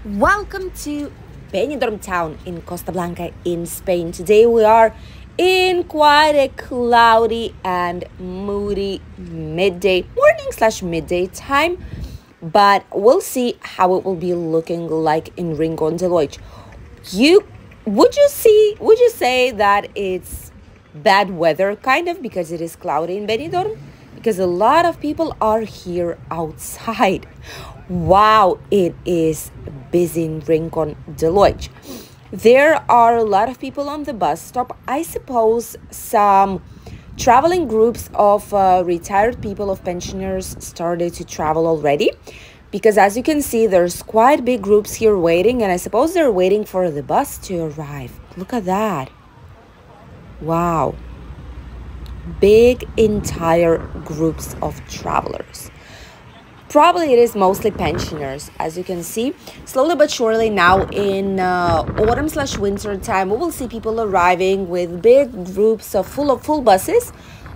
Welcome to Benidorm town in Costa Blanca in Spain. Today we are in quite a cloudy and moody midday, morning/midday time, but we'll see how it will be looking like in Rincon de Loix. You would you say that it's bad weather kind of because it is cloudy in Benidorm? Because a lot of people are here outside. Wow, it is busy in Rincon de Loix. There are a lot of people on the bus stop. I suppose some traveling groups of retired people, of pensioners, started to travel already. Because as you can see, there's quite big groups here waiting, and I suppose they're waiting for the bus to arrive. Look at that. Wow. Big entire groups of travelers. Probably it is mostly pensioners, as you can see. Slowly but surely now in autumn/winter time, we will see people arriving with big groups of full buses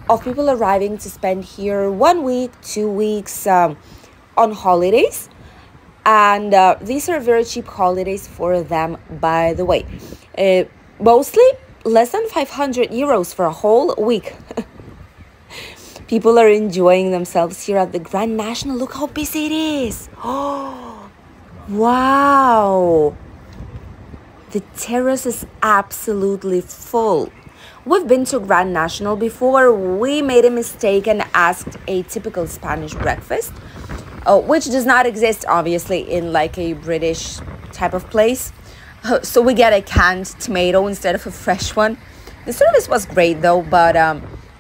of people arriving to spend here 1 week, 2 weeks on holidays. And these are very cheap holidays for them, by the way. Mostly less than 500 euros for a whole week. People are enjoying themselves here at the Grand National. Look how busy it is. Oh, wow. The terrace is absolutely full. We've been to Grand National before. We made a mistake and asked a typical Spanish breakfast, which does not exist, obviously, in like a British type of place. So we get a canned tomato instead of a fresh one. The service was great though, but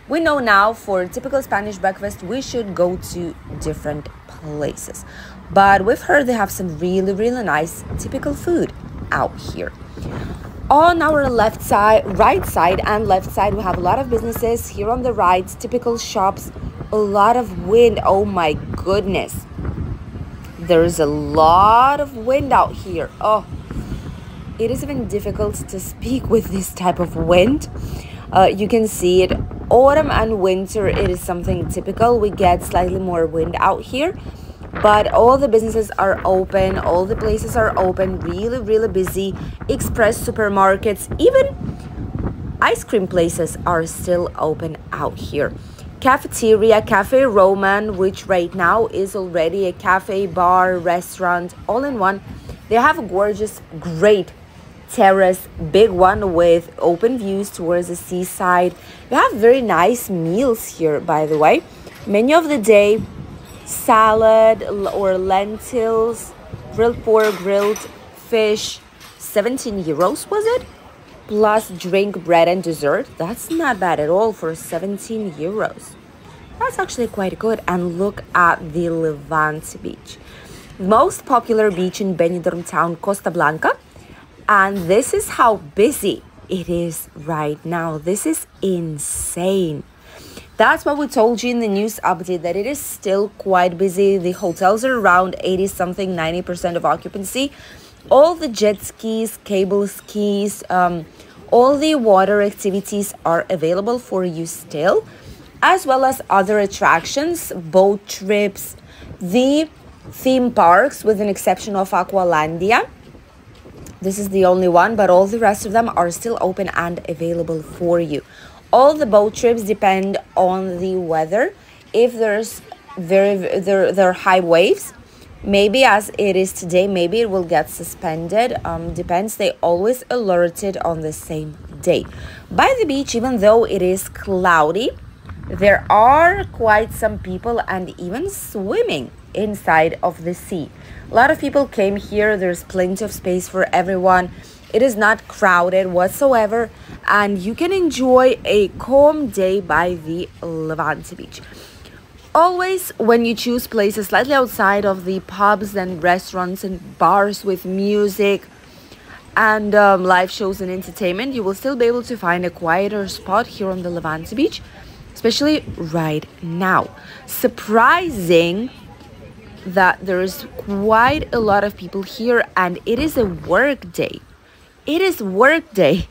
we know now for typical Spanish breakfast, we should go to different places. But we've heard they have some really nice typical food out here. On our right side and left side, we have a lot of businesses. Here on the right, typical shops, a lot of wind. Oh my goodness. There's a lot of wind out here. Oh, it is even difficult to speak with this type of wind. You can see it. Autumn and winter, it is something typical. We get slightly more wind out here, but all the businesses are open. All the places are open. Really busy. Express supermarkets, even ice cream places are still open out here. Cafeteria, Cafe Roman, which right now is already a cafe, bar, restaurant, all in one. They have a gorgeous, great terrace, big one with open views towards the seaside. We have very nice meals here, by the way. Menu of the day: salad or lentils, grilled pork, grilled fish. 17 euros was it? Plus drink, bread and dessert. That's not bad at all for 17 euros. That's actually quite good. And look at the Levante Beach. Most popular beach in Benidorm town, Costa Blanca. And this is how busy it is right now. This is insane. That's what we told you in the news update, that it is still quite busy. The hotels are around 80 something, 90% of occupancy. All the jet skis, cable skis, all the water activities are available for you still, as well as other attractions, boat trips, the theme parks, with an exception of Aqualandia. This is the only one, but all the rest of them are still open and available for you. All the boat trips depend on the weather. If there's there are high waves, maybe as it is today, maybe it will get suspended. Depends. They always alert it on the same day. By the beach, even though it is cloudy, there are quite some people and even swimming inside of the sea. A lot of people came here. There's plenty of space for everyone. It is not crowded whatsoever, and you can enjoy a calm day by the Levante Beach. Always, when you choose places slightly outside of the pubs and restaurants and bars with music and live shows and entertainment, you will still be able to find a quieter spot here on the Levante Beach, especially right now. Surprising that there is quite a lot of people here, and it is a work day. It is work day,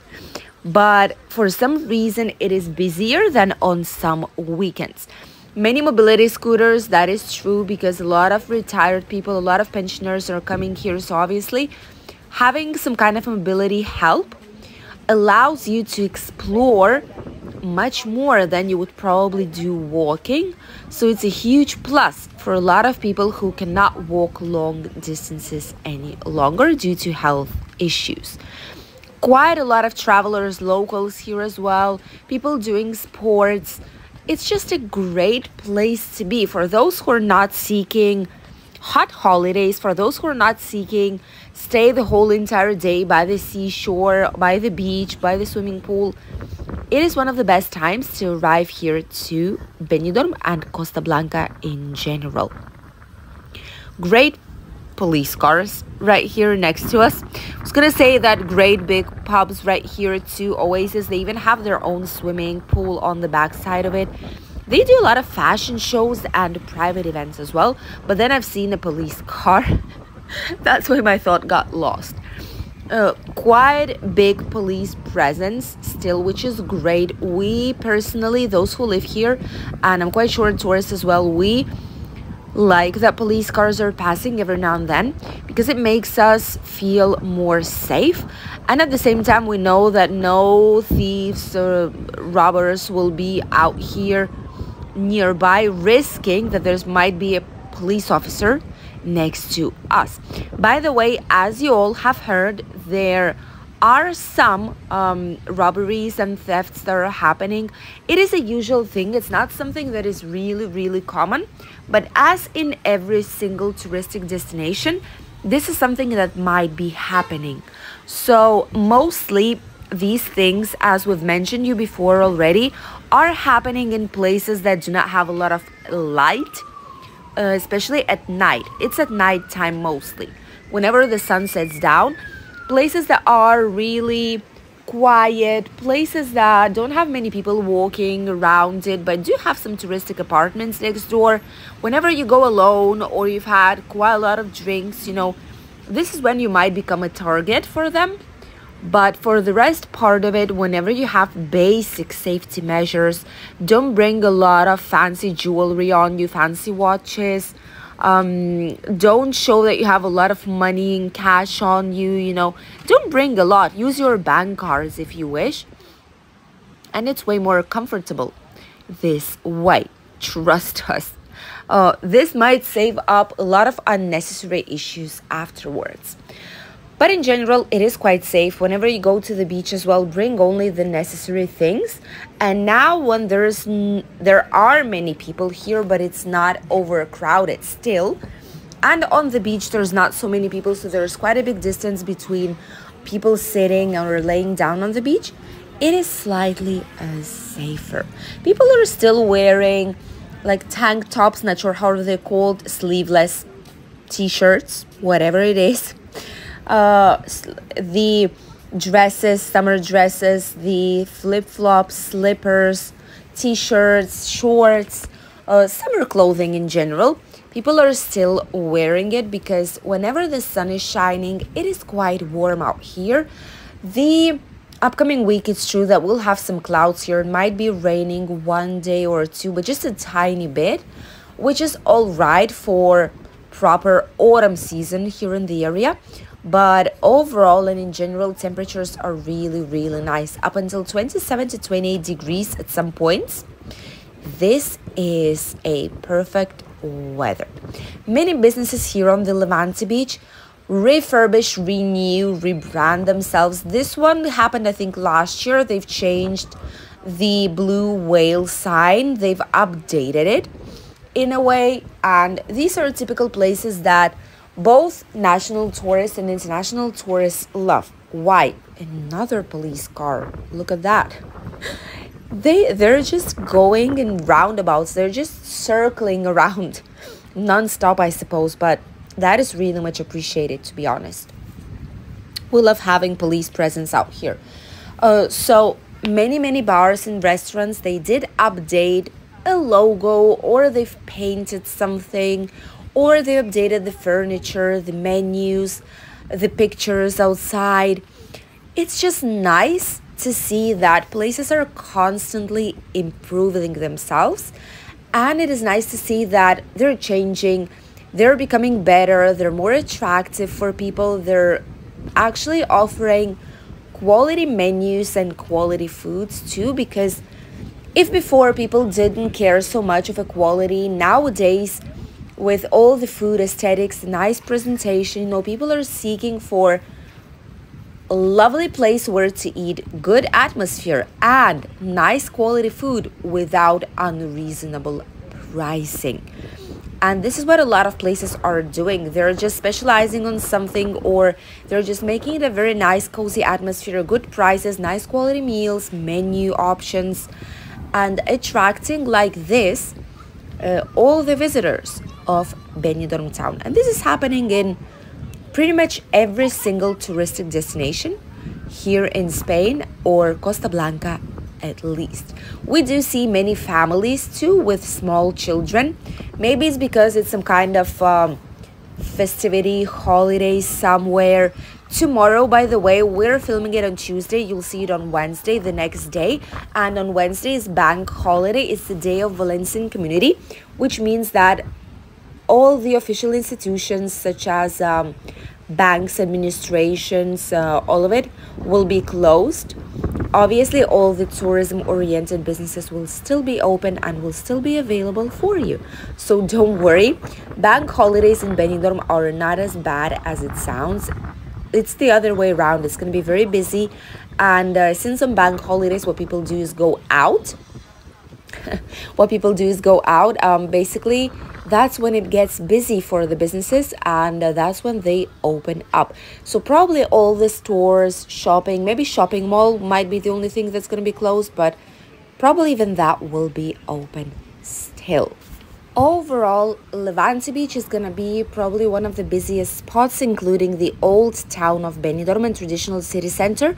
but for some reason it is busier than on some weekends. Many mobility scooters, that is true, because a lot of retired people, a lot of pensioners are coming here. So obviously, having some kind of mobility help allows you to explore much more than you would probably do walking. So it's a huge plus for a lot of people who cannot walk long distances any longer due to health issues. Quite a lot of travelers, locals here as well, people doing sports. It's just a great place to be for those who are not seeking hot holidays, for those who are not seeking stay the whole entire day by the seashore, by the beach, by the swimming pool. It is one of the best times to arrive here to Benidorm and Costa Blanca in general. Great police cars right here next to us. I was gonna say that great big pubs right here too. Oasis, they even have their own swimming pool on the back side of it. They do a lot of fashion shows and private events as well, but then I've seen a police car. That's why my thought got lost. Quite big police presence still, which is great. We personally, those who live here, and I'm quite sure tourists as well, we like that police cars are passing every now and then, because it makes us feel more safe. And at the same time, we know that no thieves or robbers will be out here nearby, risking that there might be a police officer next to us. By the way, as you all have heard, there are some robberies and thefts that are happening. It is a usual thing. It's not something that is really common, but as in every single touristic destination, this is something that might be happening. So mostly these things, as we've mentioned you before already, are happening in places that do not have a lot of light, especially at night. It's at night time mostly, whenever the sun sets down. Places that are really quiet, places that don't have many people walking around it, but do have some touristic apartments next door. Whenever you go alone or you've had quite a lot of drinks, this is when you might become a target for them. But for the rest part of it, whenever you have basic safety measures, don't bring a lot of fancy jewelry on you, fancy watches. Don't show that you have a lot of money in cash on you, Don't bring a lot. Use your bank cards if you wish. And it's way more comfortable this way. Trust us. This might save up a lot of unnecessary issues afterwards. But in general, it is quite safe. Whenever you go to the beach as well, bring only the necessary things. And now when there are many people here, but it's not overcrowded still. And on the beach, there's not so many people, so there's quite a big distance between people sitting or laying down on the beach. It is slightly safer. People are still wearing like tank tops, not sure how they're called, sleeveless t-shirts, whatever it is. The dresses, summer dresses, the flip-flops, slippers, t-shirts, shorts, summer clothing in general. People are still wearing it because whenever the sun is shining, it is quite warm out here. The upcoming week, it's true that we'll have some clouds here. It might be raining one day or two, but just a tiny bit, which is all right for proper autumn season here in the area. But overall and in general, temperatures are really nice, up until 27 to 28 degrees at some points. This is a perfect weather. Many businesses here on the Levante Beach refurbish, renew, rebrand themselves. This one happened, I think, last year. They've changed the blue whale sign. They've updated it in a way. And these are typical places that both national tourists and international tourists love. Why? Another police car. Look at that. They're just going in roundabouts. They're just circling around non-stop, I suppose. But that is really much appreciated, to be honest. We love having police presence out here. So many bars and restaurants, they did update a logo, or they've painted something, or they updated the furniture, the menus, the pictures outside. It's just nice to see that places are constantly improving themselves And it is nice to see that they're changing, they're becoming better, they're more attractive for people. They're actually offering quality menus and quality foods too, because if before people didn't care so much of a quality, nowadays with all the food aesthetics, nice presentation, people are seeking for a lovely place where to eat, good atmosphere, and nice quality food without unreasonable pricing. And this is what a lot of places are doing. They're just specializing on something, or they're just making it a very nice, cozy atmosphere, good prices, nice quality meals, menu options, and attracting like this all the visitors of Benidorm town. And this is happening in pretty much every single touristic destination here in Spain, or Costa Blanca at least. We do see many families too with small children. Maybe it's because it's some kind of festivity, holiday somewhere. Tomorrow, by the way, we're filming it on Tuesday. You'll see it on Wednesday, the next day. And on Wednesday is bank holiday. It's the day of Valencian community, which means that all the official institutions such as banks, administrations, all of it will be closed. Obviously, all the tourism-oriented businesses will still be open and will still be available for you. So don't worry. Bank holidays in Benidorm are not as bad as it sounds. It's the other way around. It's going to be very busy. And since on bank holidays, what people do is go out. Basically, that's when it gets busy for the businesses, and that's when they open up. So probably all the stores, shopping, maybe shopping mall might be the only thing that's going to be closed, but probably even that will be open still. Overall, Levante Beach is going to be probably one of the busiest spots, including the old town of Benidorm and traditional city center.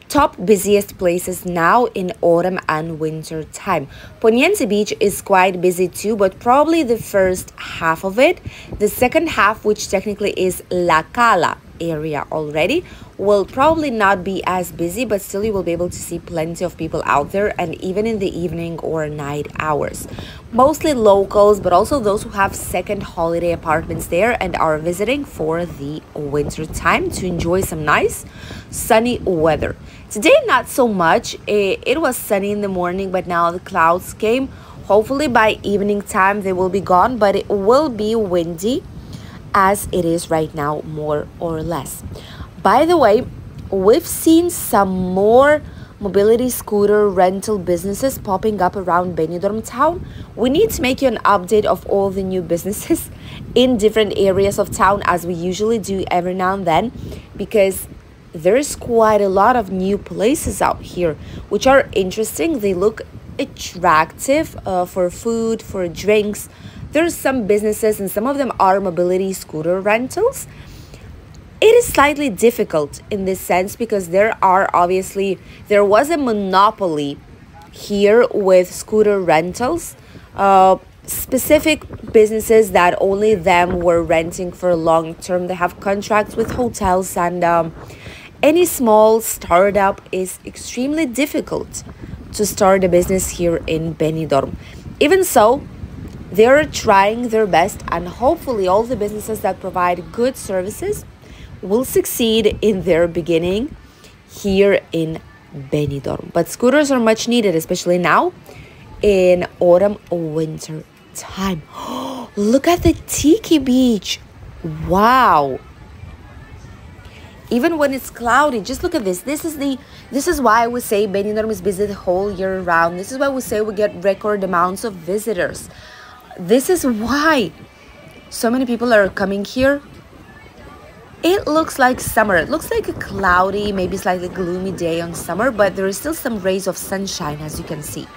Top busiest places now in autumn and winter time. Poniente Beach is quite busy too, but probably the first half of it. The second half, which technically is La Cala area already, will probably not be as busy, but still you will be able to see plenty of people out there, and even in the evening or night hours. Mostly locals, but also those who have second holiday apartments there and are visiting for the winter time to enjoy some nice sunny weather. Today, not so much. It was sunny in the morning, but now the clouds came. Hopefully by evening time they will be gone, but it will be windy as it is right now, more or less. By the way, we've seen some more mobility scooter rental businesses popping up around Benidorm town. We need to make you an update of all the new businesses in different areas of town, as we usually do every now and then, because there's quite a lot of new places out here which are interesting. They look attractive for food, for drinks. There's some businesses, and some of them are mobility scooter rentals. It is slightly difficult in this sense because there was a monopoly here with scooter rentals. Specific businesses that only them were renting for long term. They have contracts with hotels, and any small startup is extremely difficult to start a business here in Benidorm. Even so, they're trying their best, and hopefully all the businesses that provide good services will succeed in their beginning here in Benidorm. But scooters are much needed, especially now in autumn or winter time. Look at the Tiki Beach. Wow. Even when it's cloudy, just look at this. This is why we say Benidorm is busy the whole year round. This is why we say we get record amounts of visitors. This is why so many people are coming here. It looks like summer. It looks like a cloudy, maybe slightly gloomy day on summer, but there is still some rays of sunshine, as you can see.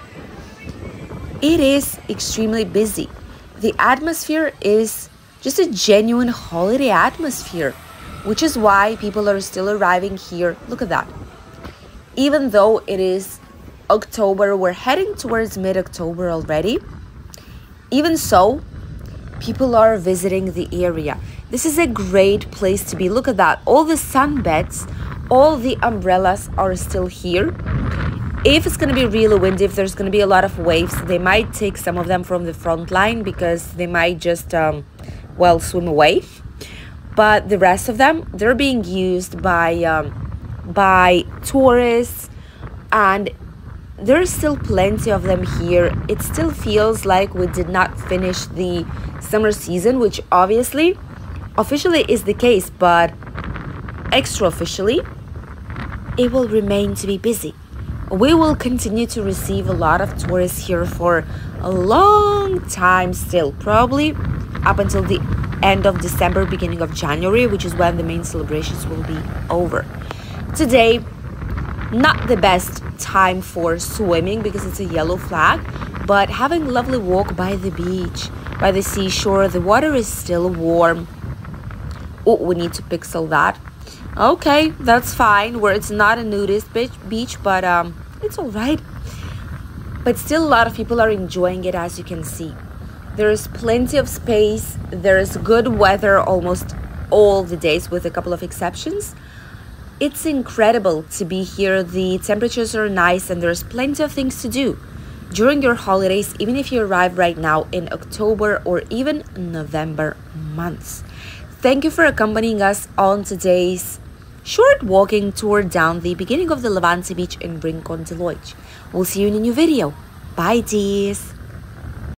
It is extremely busy. The atmosphere is just a genuine holiday atmosphere, which is why people are still arriving here. Look at that. Even though it is October, we're heading towards mid-October already. Even so, people are visiting the area. This is a great place to be. Look at that. All the sunbeds, all the umbrellas are still here. If it's going to be really windy, if there's going to be a lot of waves, they might take some of them from the front line because they might just, well, swim away. But the rest of them, they're being used by tourists, and there's still plenty of them here. It still feels like we did not finish the summer season, which obviously, officially is the case, but extra officially, it will remain to be busy. We will continue to receive a lot of tourists here for a long time still, probably up until the end of December, beginning of January, which is when the main celebrations will be over. Today, not the best time for swimming because it's a yellow flag, but having a lovely walk by the beach, by the seashore. The water is still warm. Oh, we need to pixel that. Okay, that's fine, where it's not a nudist beach, but it's all right. But still, a lot of people are enjoying it, as you can see. There's plenty of space. There's good weather almost all the days, with a couple of exceptions. It's incredible to be here. The temperatures are nice, and there's plenty of things to do during your holidays, even if you arrive right now in October or even November months. Thank you for accompanying us on today's short walking tour down the beginning of the Levante Beach in Rincon de Loix. We'll see you in a new video. Bye, dears.